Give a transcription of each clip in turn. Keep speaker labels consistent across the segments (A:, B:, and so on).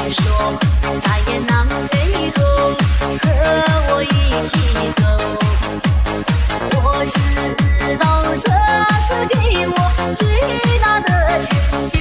A: 你说大雁南飞后，和我一起走。我知道这是给我最大的成就。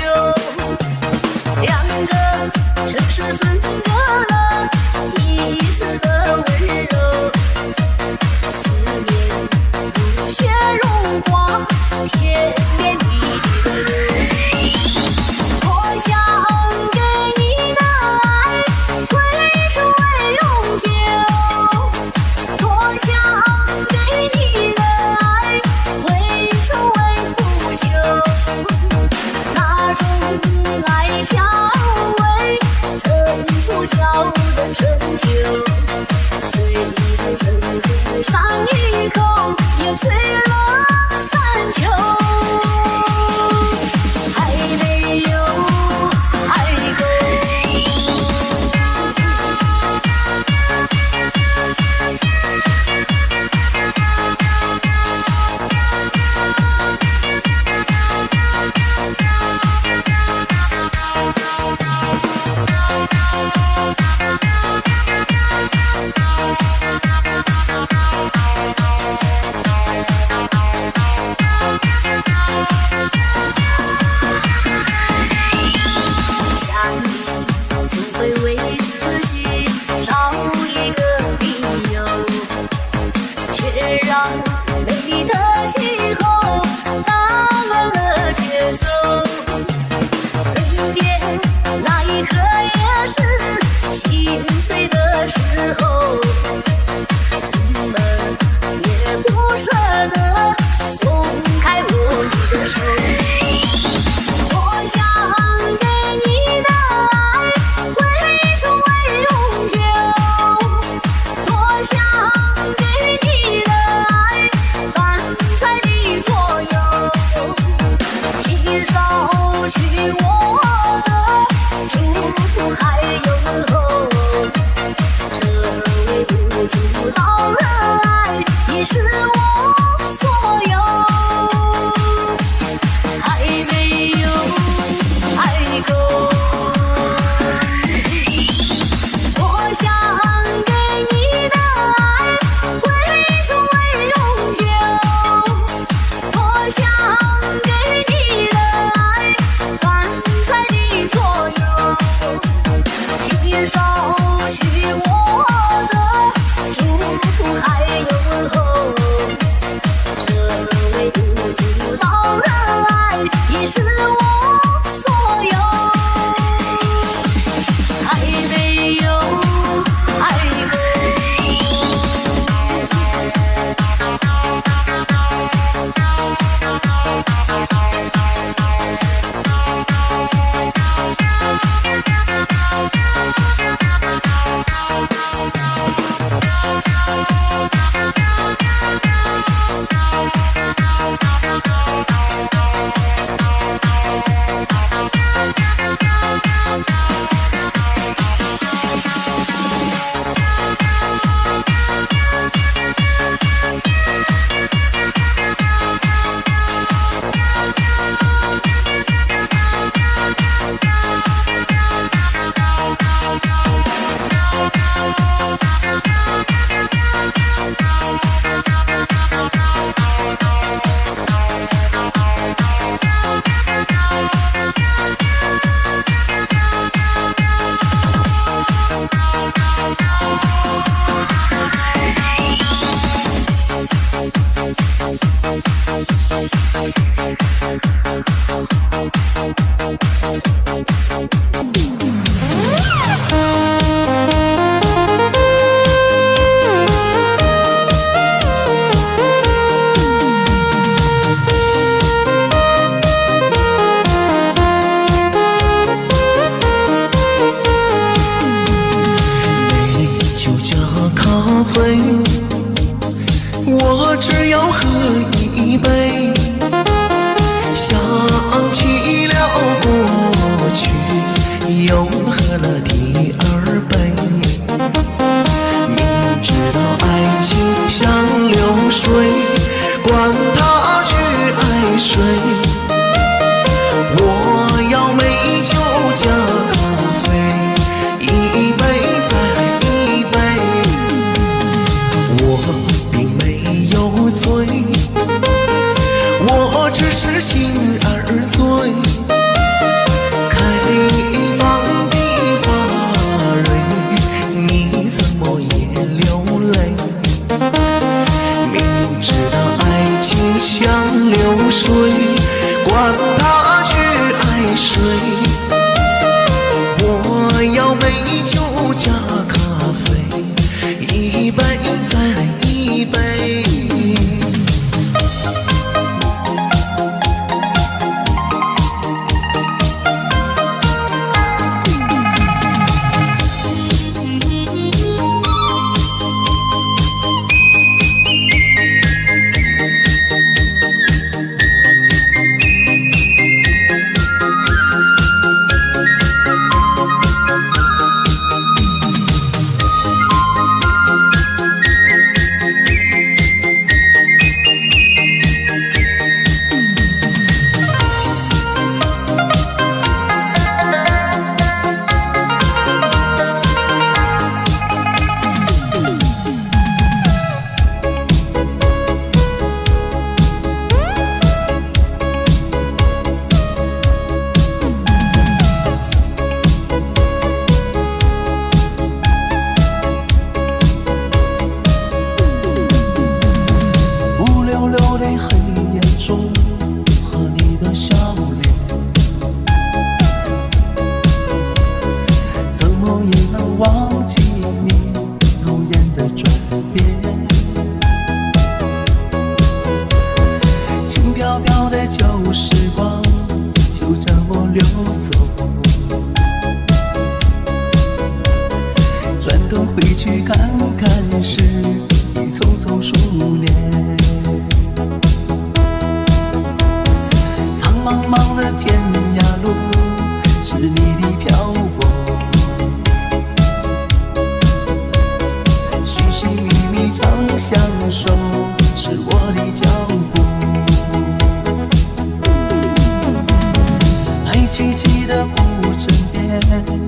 B: 爱奇迹的不争辩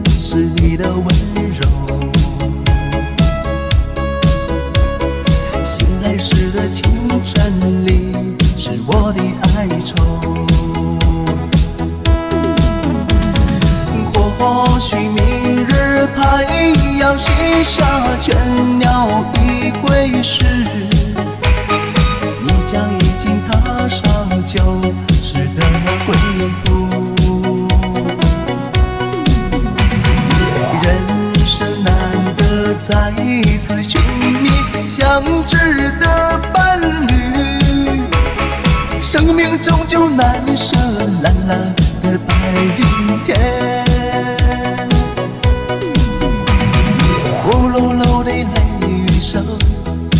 B: 是你的温柔，醒来时的清晨里是我的哀愁。或许明日太阳西下，倦鸟已归时，你将已经踏上旧时的归途。人生难得再一次寻觅相知的伴侣，生命终究难舍蓝蓝的白云天。呼噜噜的泪雨声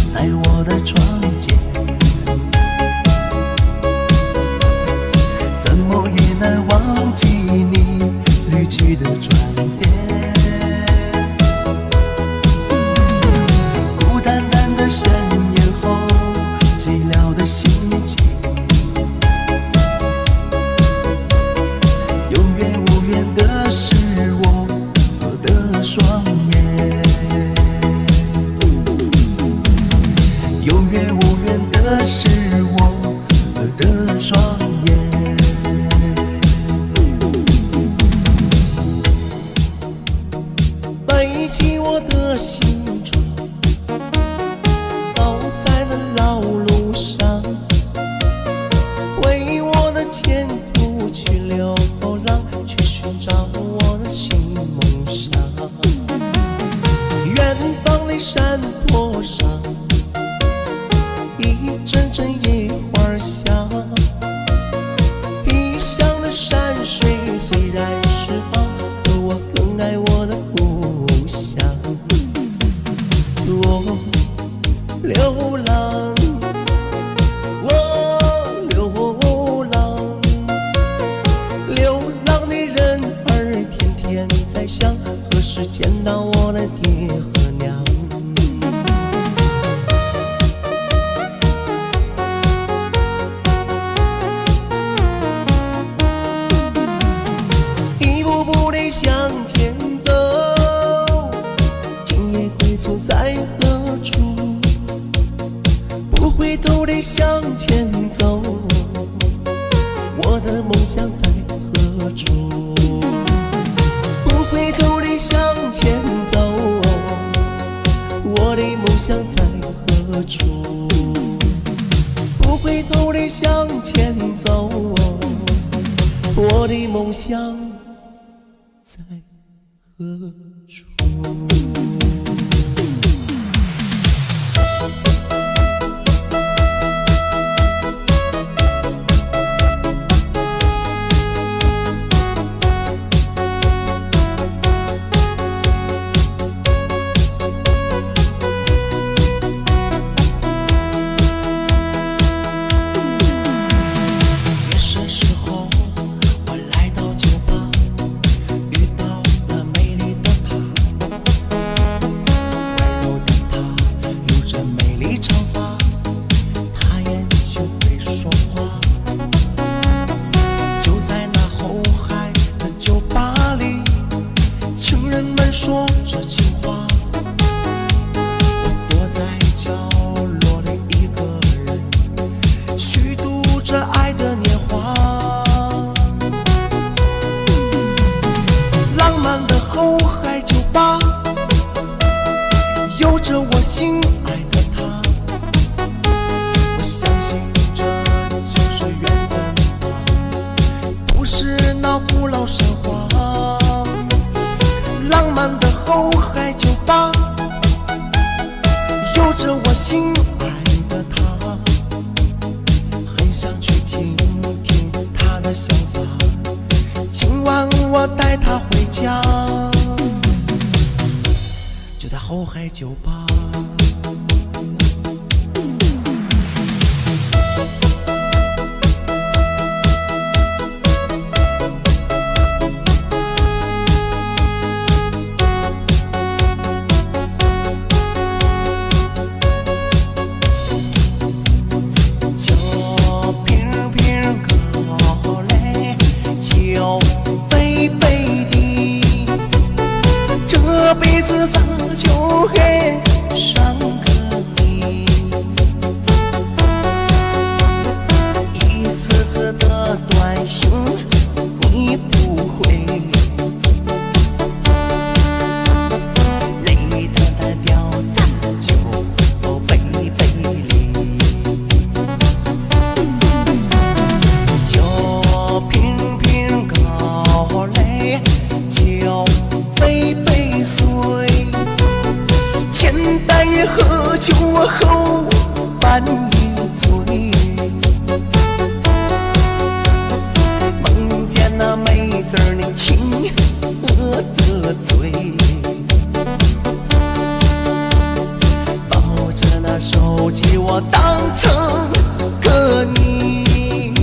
B: 在我的窗前，怎么也难忘记你离去的转变。孤单单的深夜后，寂寥的心情，永远无缘的是我的双眼，永远无缘的是我的双眼。背起我的行装，走在那老路上，为我的前途去流浪，去寻找我的新梦想。远方的山坡上，一阵阵野花香，异乡的山水虽然是好，可我更爱我的故乡。我流浪，我流浪，流浪的人儿天天在想，何时见到我的爹和娘。一步步地向前走，今夜归宿在何处？不回头地向前走，我的梦想在何处？不回头地向前走，我的梦想在何处？不回头地向前走，我的梦想在何处？说着情话，我躲在角落里一个人，虚度着爱的年华。浪漫的后海酒吧，有着我心爱的他。我相信这就是缘分，不是那古老神话。浪漫的后海酒吧，有着我心爱的他，很想去听听他的想法。今晚我带他回家，就在后海酒吧。酒瓶瓶高嘞，酒悲悲的，这辈子啥就爱上个你，一次次的短信你不回，累得单调咱就背背离，就频频高泪，就悲悲碎，前代喝酒后半夜醉，梦见那妹子儿你亲我的嘴，抱着那手机我当成个你，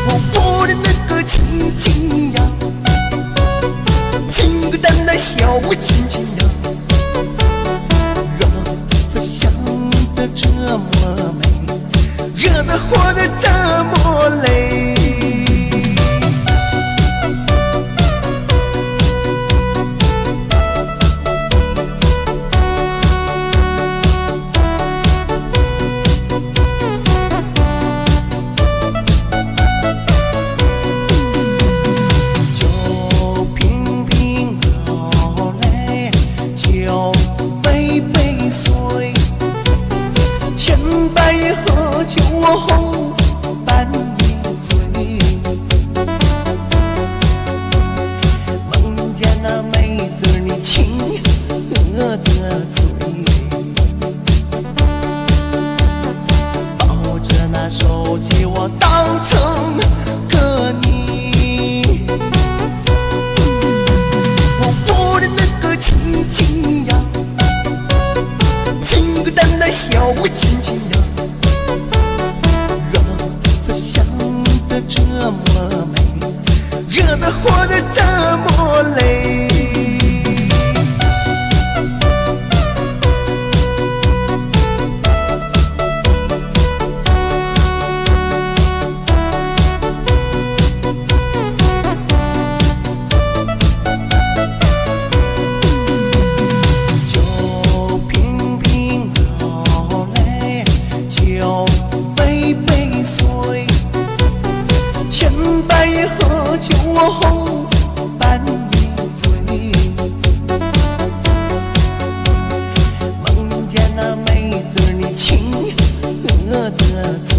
B: 我不的那个亲亲呀，亲个蛋蛋小亲亲呀，日子想得这么美，日子活得这么累。就频频流泪，就悲悲碎，前半夜喝酒后半夜醉，梦见那妹子你亲我的嘴，抱着那手机我当成个你，我不的那个亲亲呀，亲个蛋蛋小亲亲呀，日子想得这么美，日子活得这么累。就频频流泪，就悲悲碎，前半夜喝酒后半夜醉，梦见那妹子你亲我的嘴，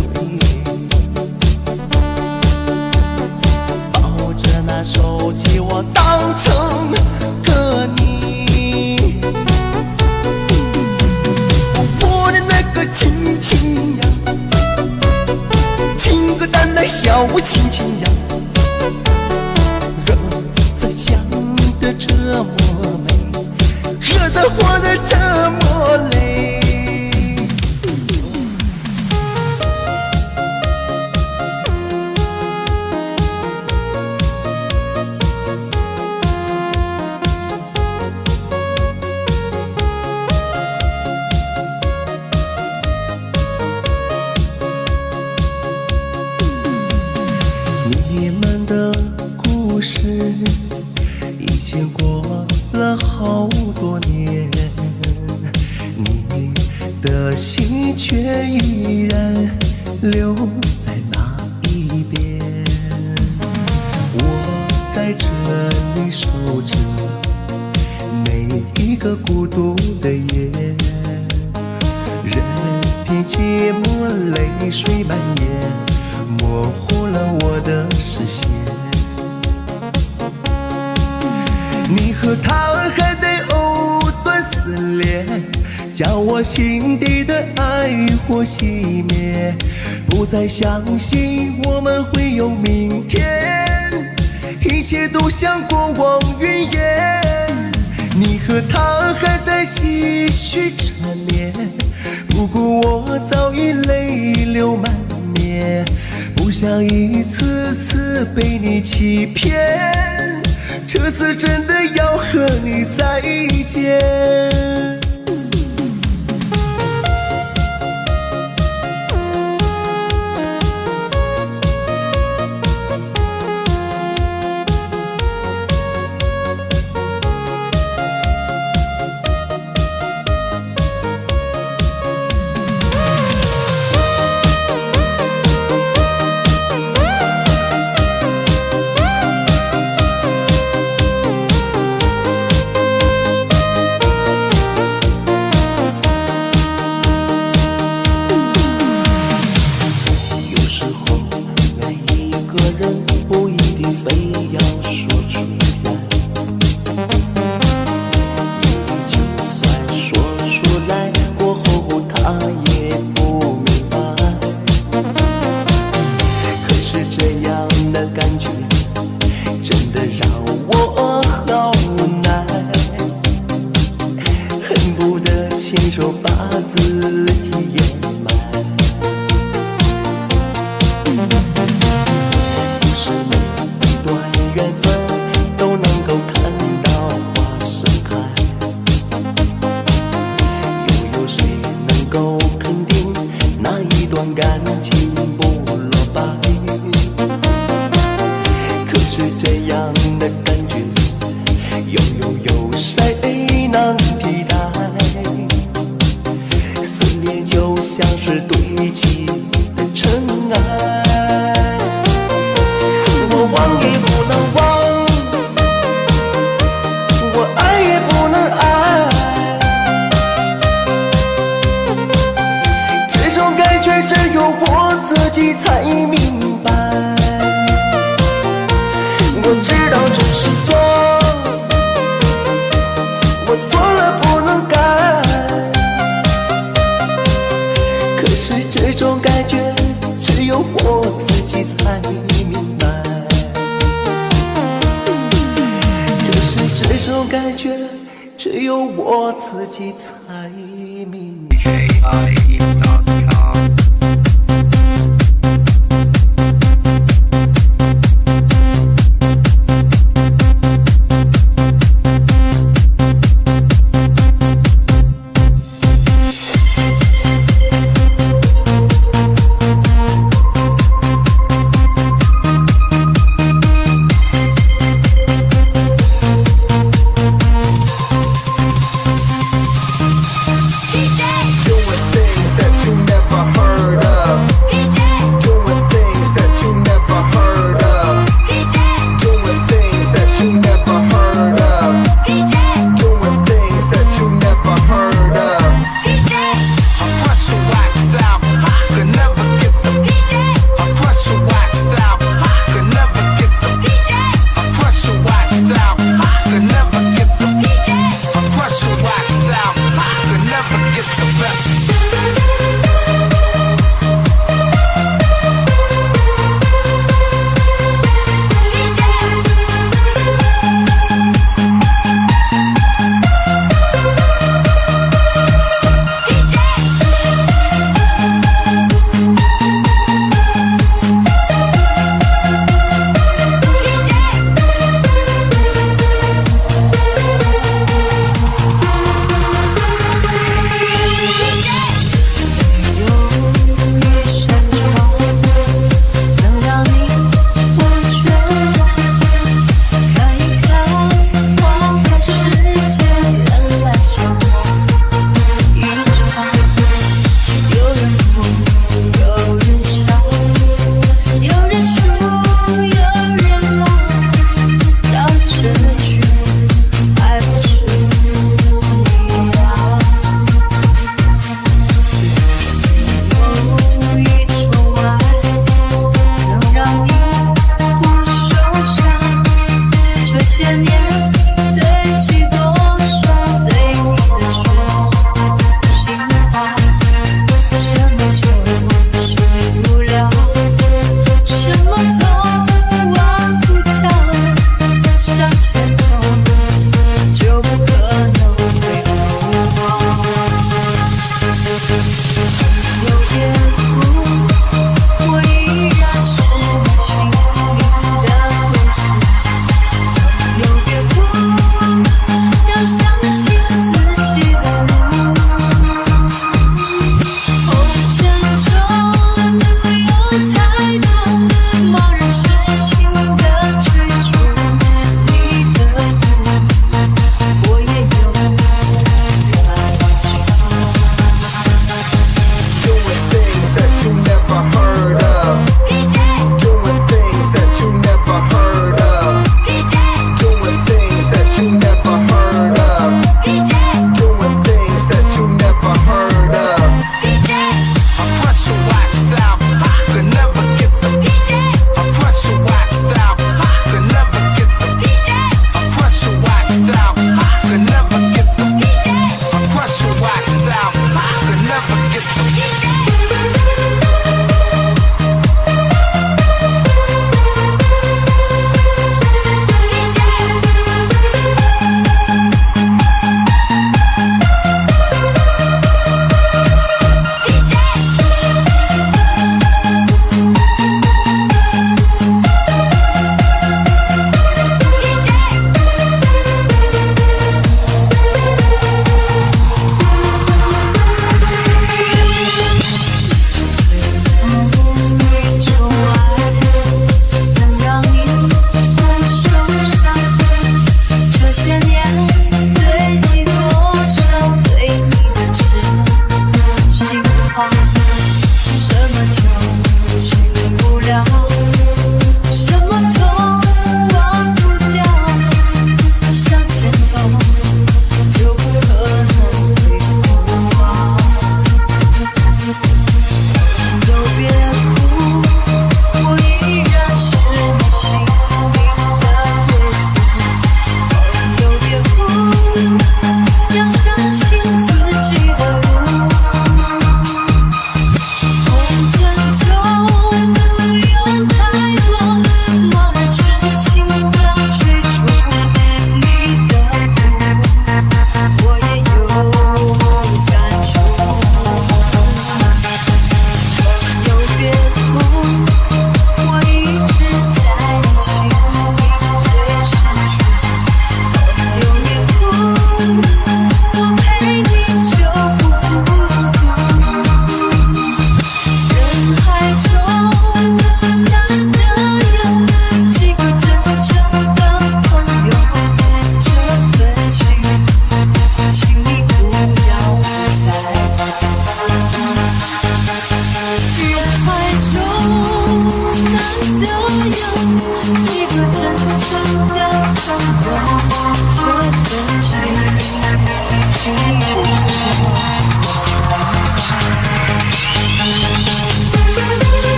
B: 抱着那手机我当成个你，我的那个亲亲呀，亲个蛋蛋小亲亲呀，日子想得这么美，日子活得这么累。你们的故事已经过了好多年，你的心却依然留在那一边。我在这里守着每一个孤独的夜，任凭寂寞泪水蔓延，模糊了我的视线。你和他还得藕断丝连，将我心底的爱火熄灭，不再相信我们会有明天，一切都像过往云烟。你和他还在继续缠绵，不顾我早已泪流满面，不想一次次被你欺骗，这次真的要和你再见。是这样的感觉，有谁能替代？思念就像是堆积的尘埃，我忘也不能忘，我爱也不能爱，这种感觉只有我自己才明白。我知道这是错，我错了不能改，可是这种感觉只有我自己才明白，可是这种感觉只有我自己才明白。